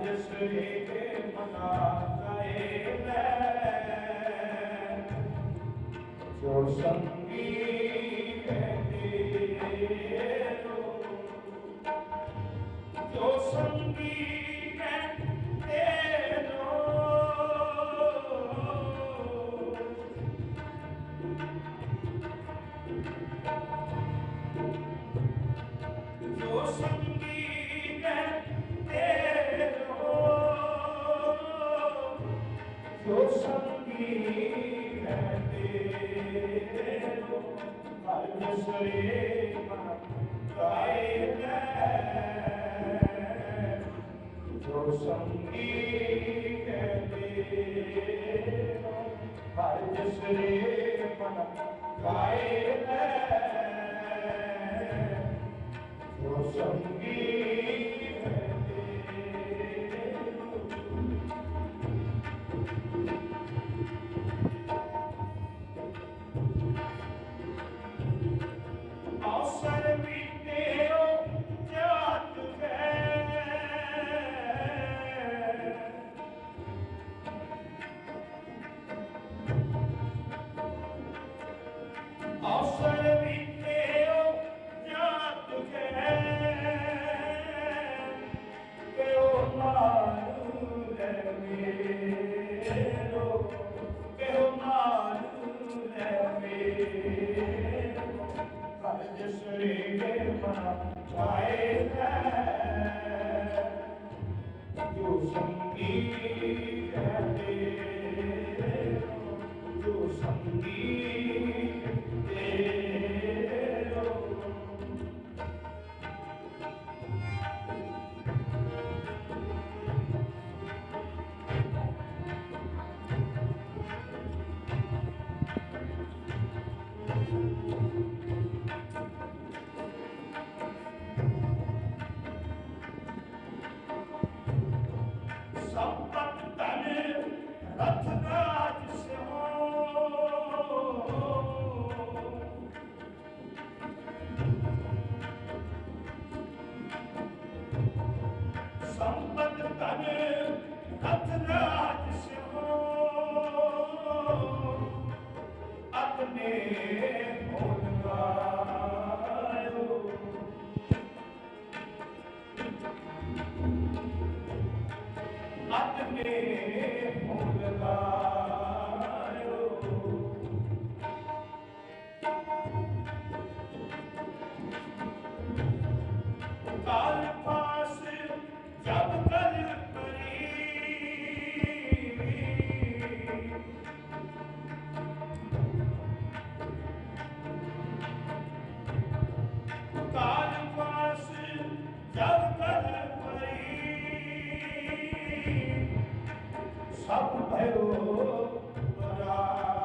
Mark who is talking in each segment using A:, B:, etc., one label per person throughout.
A: जसरे मना गए जो संगी कहते लो, जो संगी कहते लो, जो संगी कहते लो, जो संगी कहते लो, हर दूसरे गाए जो संगी कहते लो, हर दूसरे गाए जो संगी कहते अवसर बीते जात है, अवसर बीते जात है, के ओ मारू ले मेरो, के ओ मारू ले मेरो, हर जसरे मना गाए जो संगी कहते लो, जो संगी कहते लो। संपत धन रथ राज से हो, संपत धन रथ राज से हो, अपने मोल गायो, अपने मोल गायो, काल पास जब कर परी, काल पास जब कर परी, सब भयो परायो,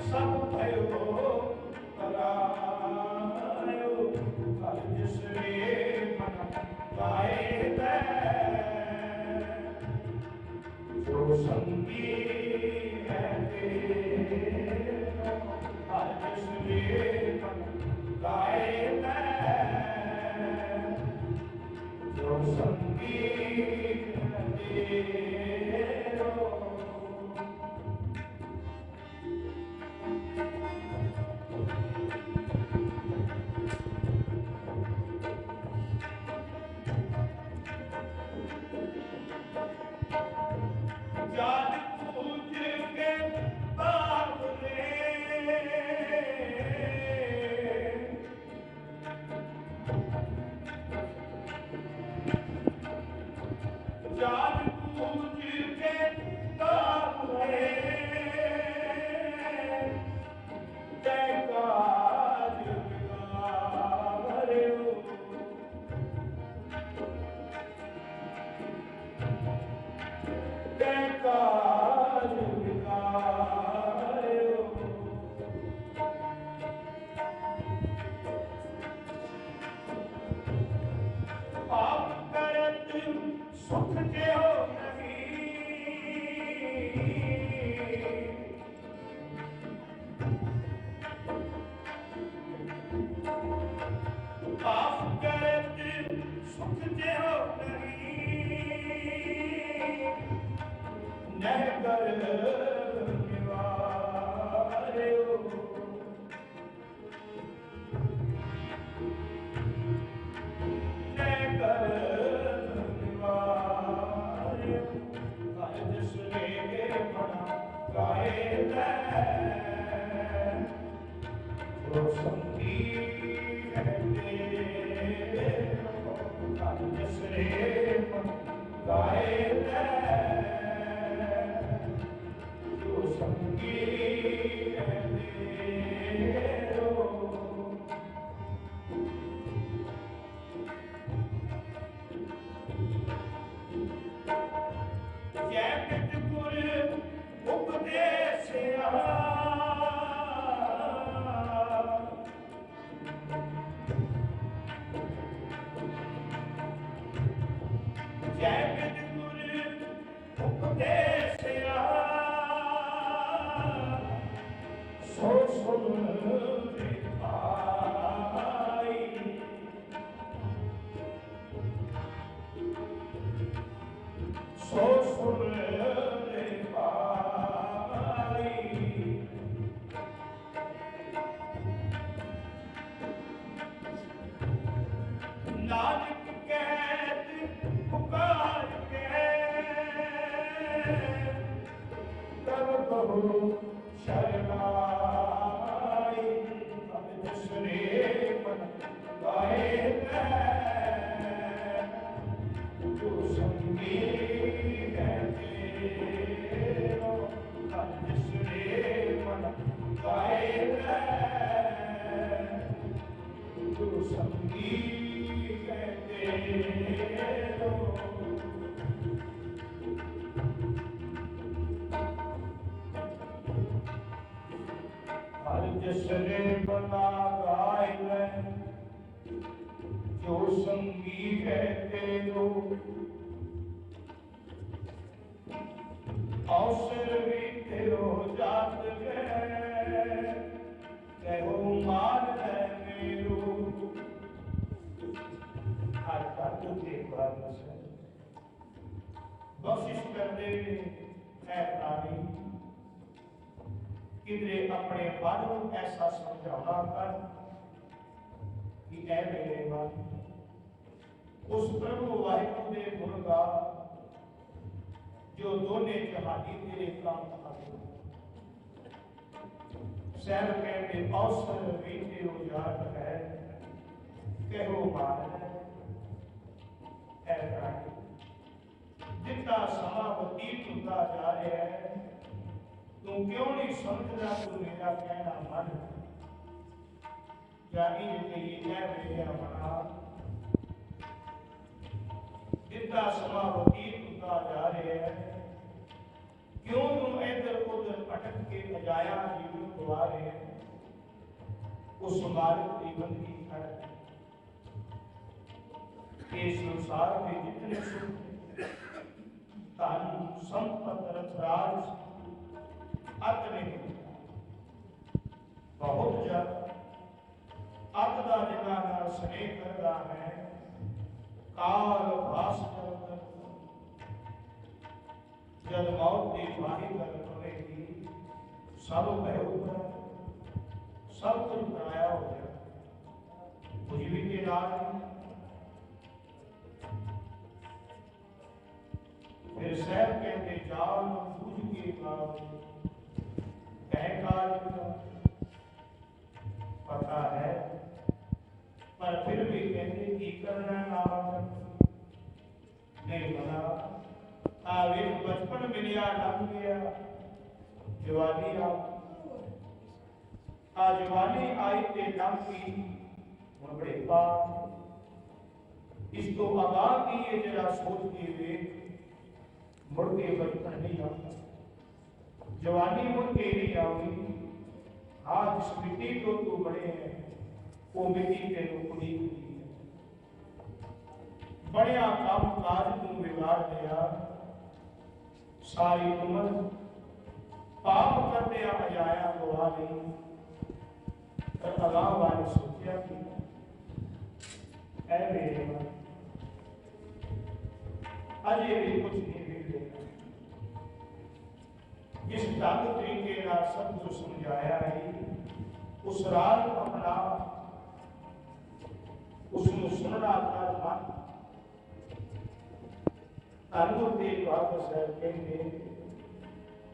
A: सब भयो परायो, हर जिसरे मन गाए जो संगी कहते लो, हर जिसरे मन गाए जो संगी कहते लो। जा निवारियो मैं कर निवारियो गाय जिसने के बना गाए जो संगी है तेरे गाय जिसने गाए जो संगी है तेरो जैकट गुर उपदेसिया जैकट गुर उपदेसिया सो सुन रे भाई सो सुन रे भाई नानक कहत पुकार के तब बहु शरणाई अब जिसने मन गाए जो संगी है तेरो अब जिसने मन गाए जो संगी है तेरो हर जिसने बना गाए जो संगी है तेरो अवसर भी तेरो जात गए कहो मान है मेरो हर तत्व के बाद बख्शिश कर दे है प्राणी किधरे अपने मन को ऐसा समझाना कर कि ऐ मेरे मन उस प्रभु वाहिगुरु दे गुण गा जो दोने जहानी तेरे काम आवे सैर कहते अवसर बीते उजाड़ है कहो मान है प्राणी जितना समा बतीत होता जा रहा है तू क्यों नहीं समझदा तू मेरा कहना मन जानी चाहिए है मेरे मना जितना समा बतीत होता जा रहा है क्यों तुम इधर उधर भटक के अजाया जीवन गवा रहे हैं उस मार्ग जीवन की खड़ के संसार में जितने सुख धन संपत्ति रथराज अर्थ नहीं बहुत जब अर्थ का जिला नाल स्नेह करता है काल भास जब मौत की बाही कर पड़ेगी सब भय सब कुछ पराया हो जाए कुछ भी के राज फिर सहब कहते जाल सूझ के बाद पता है पर फिर भी कहते की करना नहीं बना बचपन मिलिया लग गया जवानी जवानी आई ते लग गई हुण बुढ़ेपा इस तो आगाह की ये जरा सोच के वेख मुड़ के बचपन नहीं आता जवानी मुड़ के नहीं आऊगी हाँ जिस मिट्टी को तू बड़े हैं वो मिट्टी तेनों कुड़ी है बढ़िया काम काज तू बिगाड़ दिया सारी उम्र पाप करते अजाया गवा नहीं अगाह वाले सोचा कि ऐ मेरे मन अजय भी कुछ नहीं बिगड़ेगा जिस ढंग तरीके नाल सतगुरु समझाया है उस राह को अपना, उसनों सुनना कर मन। धन गुरु तेग बहादुर साहब कहते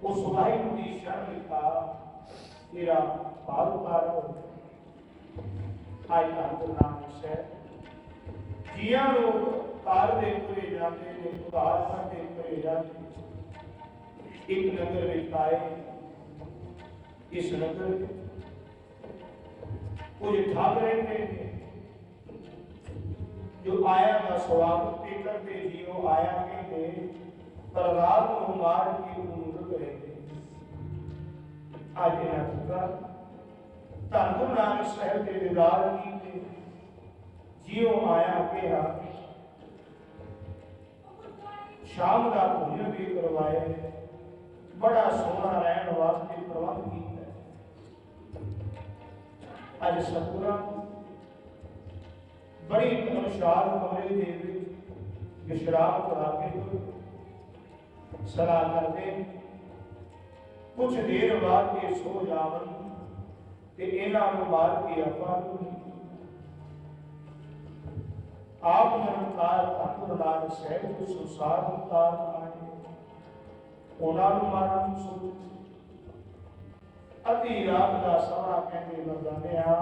A: उस वाहिगुरू की शरण लिखा तेरा भार उतार हो। आज धन गुरु नानक साहब जिया लोग कार दे तुरे जाते ने, उधार करते तुरे जाते। एक नगर में आए, इस नगर में कुछ ठग रहते थे जो आया का स्वागत भी करते जियो आया कहते, पर रात को मार की उम्र रहते। आज धन गुरु नानक साहब के दीदार की जियो आया कहा, शाम का भोजन भी करवाए, बड़ा सोहना रहने वास्ते प्रबंध किया। अज सतगुरां बड़ी अनुशार कमरे दे विश्राम करा के सलाह करते, कुछ देर बाद ये सो जावन ते इन्हां नूं मार के आप निरंकार धन गुरु नानक साहब को संसार उतार आए, उन्होंने मारन सोच। अधी रात का समा कहते मरदानिया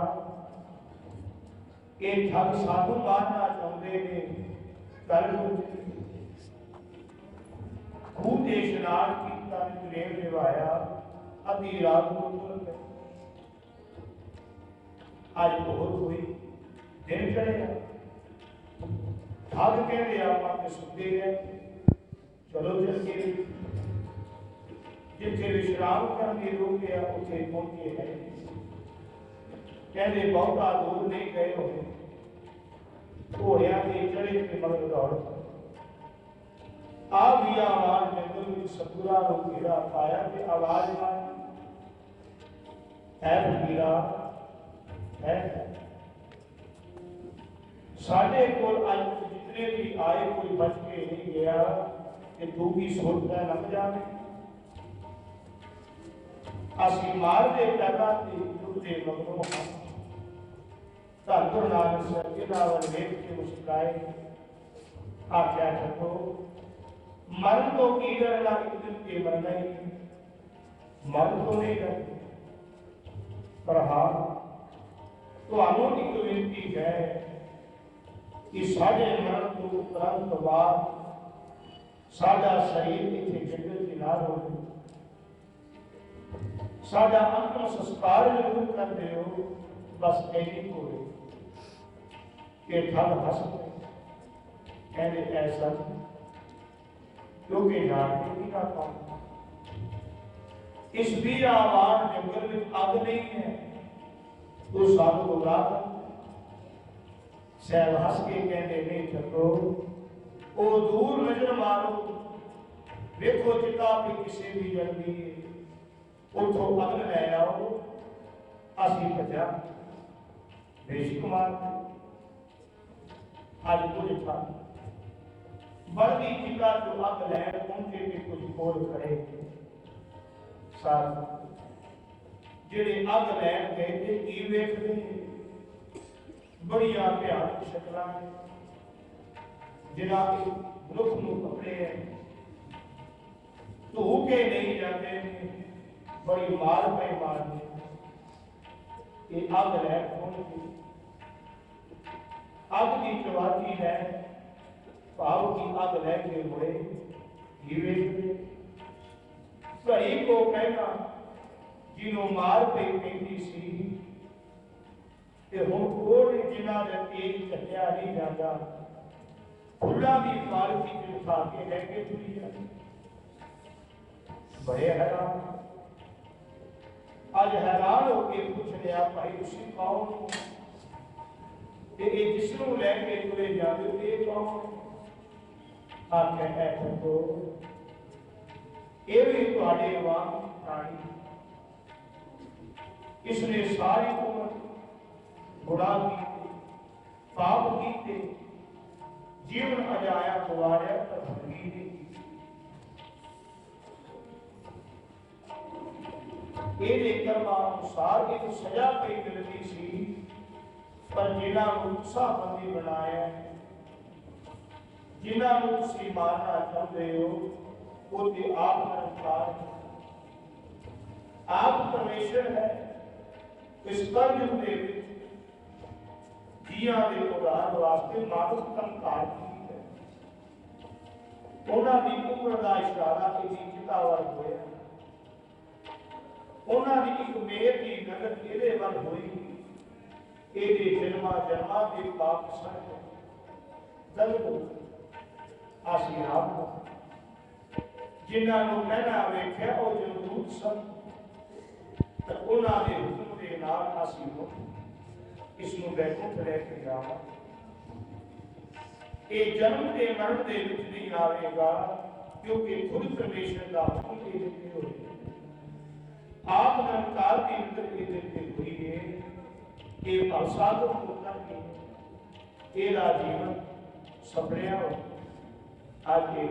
A: ये ठग साधु मारना चाहते ने, कल खूह दे इशनान किया, प्रेम निभाया, अधी रात को तुर गए। आज भोर हुई, दिन चढ़ेगा, ठग कहते आप सुते गए, चलो चल के जिथे विश्राम करने रोके उसे पहुंचे है। कहते बहुता दूर नहीं गए हो, घोड़िया के चढ़े के मगर दौड़ आ भी आवाज जंगल में सतगुरा को घेरा पाया कि आवाज है फकीरा है। साढ़े को अज जितने भी आए कोई बच के नहीं गया कि तू भी सोचता लग जाए। असी मार दे पैदा टुटते मगरों धन गुरु नानक साहब इन्हां वल वेख के मुस्कुराए, आख्या छो मरण तो की डरना, एक दिन के मरना ही, मरण तो नहीं डर, पर हाँ तुहानू एक विनती है कि साढ़े मरण तो उपरंत बाद साडा शरीर इत्थे जंगल च ना होवे, साडा अंतिम संस्कार जरूर कर दिओ, बस ऐसी होवे। ये ठग हस कहते ऐसा क्योंकि जानते का काम इस भी आवाज जंगल में अग नहीं है तो सानू गुमराह कर। सहब हस के कहते नहीं छो ओ दूर नजर मारो, देखो चिता भी किसी भी जल्दी उठो अग्न लै आओ, असी भजा बेश कुमार आज कुछ था बढ़ती चिता जो अग लैन पहुंचे के कुछ कोल खड़े साथ जेड़े अग लैन गए थे की वेखदे बड़िया भयानक शक्लां जिन्हां के मनुख नूं कपड़े है धू के नहीं जाते, बड़ी मार पे मारने ये अग लैन पहुंची। अग की चवाती है भाव की अग लैके मुड़े घड़ी को कहना जिन्हों मार पे कहती सी ते हुण कोई जिन्हां दे तेज चलिया नहीं जाता, फुल्लां दी पालकी च उठा के लैके तुरी जाती। बड़े हैरान अज हैरान होके पूछ लिया भाई तुसीं कौन ते जिसनू लैके तुरे जाते हो ये कौन? आख्या है छो ये भी तुहाडे वांग प्राणी, इसने सारी उम्र गुनाह कीते पाप कीते जीवन अजाया गुवारिया पर भंगी नहीं। ਇਹਦੇ ਕਰਮਾਂ ਅਨੁਸਾਰ ਇੱਕ ਸਜ਼ਾ ਪਈ ਮਿਲਦੀ ਸੀ, ਪਰ ਜਿਨ੍ਹਾਂ ਨੂੰ ਉਤਸ਼ਾਹਬੰਦੀ ਬਣਾਇਆ, ਜਿਨ੍ਹਾਂ ਨੂੰ ਤੁਸੀਂ ਮਾਰਨਾ ਚਾਹੁੰਦੇ ਹੋ, ਉਹ ਤੇ ਆਪ ਨਿਰੰਕਾਰ ਆਪ ਪਰਮੇਸ਼ਰ ਹੈ। ਇਸ ਕਲਯੁਗ ਦੇ ਵਿੱਚ ਜੀਆਂ ਦੇ ਉਦਾਰ ਵਾਸਤੇ ਮਾਨਵ ਕੰਕਾਰ ਕੀਤੀ ਹੈ। ਉਹਨਾਂ ਦੀ ਉਮਰ ਦਾ ਇਸ਼ਾਰਾ ਇਹਦੀ ਚਿਤਾ ਵੱਲ ਹੋਇਆ, ਉਹਨਾਂ ਦੀ ਇੱਕ ਮੇਰ ਦੀ ਨਜ਼ਰ ਇਹਦੇ ਵੱਲ ਹੋਈ। ਇਹਦੇ ਜਨਮਾਂ ਜਨਮਾਂ ਦੇ ਪਾਪ ਸਾਰੇ ਦਲੋ ਅਸੀਂ ਆਪ ਜਿਨ੍ਹਾਂ ਨੂੰ ਪਹਿਲਾਂ ਵੇਖਿਆ ਉਹ ਜਰੂਰ ਸਨ, ਤਾਂ ਉਹਨਾਂ ਦੇ ਹੁਕਮ ਦੇ ਨਾਲ ਅਸੀਂ ਇਸ ਨੂੰ ਬੈਠੇ ਲੈ ਕੇ ਜਾਵਾਂ। ਇਹ ਜਨਮ ਤੇ ਮਰਨ ਦੇ ਵਿੱਚ ਨਹੀਂ ਆਵੇਗਾ, ਕਿਉਂਕਿ ਖੁਦ ਪਰਮੇਸ਼ਰ ਦਾ ਹੁਕਮ ਦੇ ਦਿੱਤੇ ਹੋਏ ਆਪ ਨਿਰੰਕਾਰ ਦੀ ਅੰਦਰ ਇਹ ਦਿੱਤੇ ਹੋਈ ਹੈ। ਇਹ ਭਵਸਾਗਰ ਤੋਂ ਕਰਕੇ ਇਹਦਾ ਜੀਵਨ ਸਫਲਿਆ ਹੋ। ਅੱਜ ਇਹ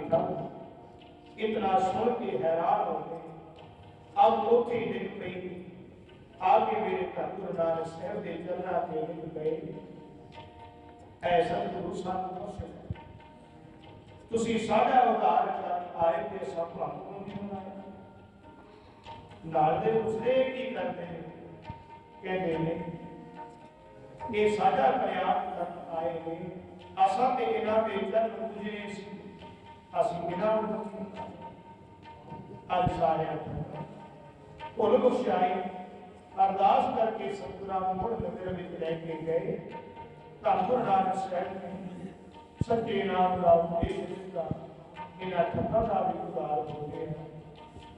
A: इतना सुन के हैरान हो गए। अब उठे दिन पई आगे मेरे घर गुरु नानक साहब के चरणा के लिख गए। ऐसा गुरु सानू तुसी साडा उद्धार कर आए ते सब भागों नहीं बनाया। नाल दे उसने की करते हैं, कहते ने ये साडा कल्याण कर आए ने, असा ते इन्हां दे चरण पूजने सी, ਅਸੀਂ ਇਹਨਾਂ ਨੂੰ ਅੱਜ ਸਾਰਿਆਂ ਭੁੱਲ ਬਖਸ਼ਾਈ ਅਰਦਾਸ ਕਰਕੇ ਸਤਿਗੁਰਾਂ ਨੂੰ ਮੁੜ ਮੰਦਿਰ ਵਿੱਚ ਲੈ ਕੇ ਗਏ। ਧੰਨ ਗੁਰੂ ਨਾਨਕ ਸਾਹਿਬ ਨੇ ਸੱਚੇ ਨਾਮ ਦਾ ਉਪਦੇਸ਼ ਦਿੱਤਾ। ਇਹਨਾਂ ਠੱਗਾਂ ਦਾ ਵੀ ਉਦਾਰ ਹੋ ਗਿਆ।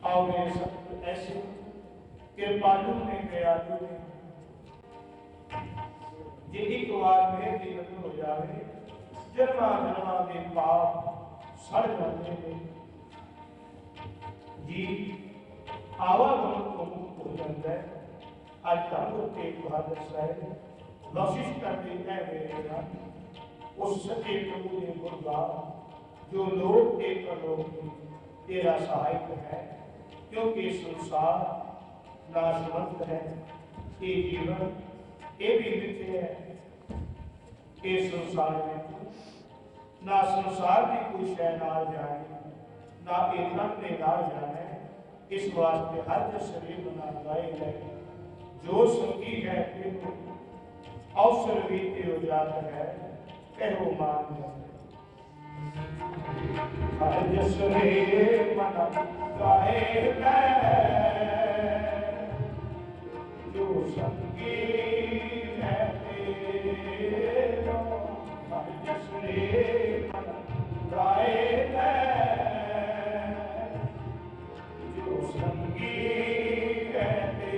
A: ਆਓ ਮੇਰੇ ਸਤਿਗੁਰ ਐਸੇ ਕਿਰਪਾਲੂ ਨੇ ਦਇਆਲੂ ਨੇ, ਜੇ ਇੱਕ ਵਾਰ ਮੇਰੇ ਦੀ ਨਜ਼ਰ ਹੋ ਜਾਵੇ, ਜਨਮਾਂ ਜਨਮਾਂ ਦੇ ਪਾਪ सड़ जाते हैं जी, आवागमन तो मुक्त हो जाता है। आज धन गुरु तेग बहादुर साहब बख्शिश करते हैं मेरे नाम उस सच्चे प्रभु ने गुरदा जो लोग एक लोग तेरा सहायक है, क्योंकि संसार नाशवंत है, ये जीवन ये भी मिथ्या है। ये संसार में ना संसार की कोई शय नाल जाने, ना ये तन ने नाल जाने। इस वास्ते हर जो शरीर बना गाए है, जो संगी है अवसर बीते हो जाता है, कहो मान हर जो शरीर बना गाए है, जो संगी है तेरा हर जो शरीर जो संगी कहते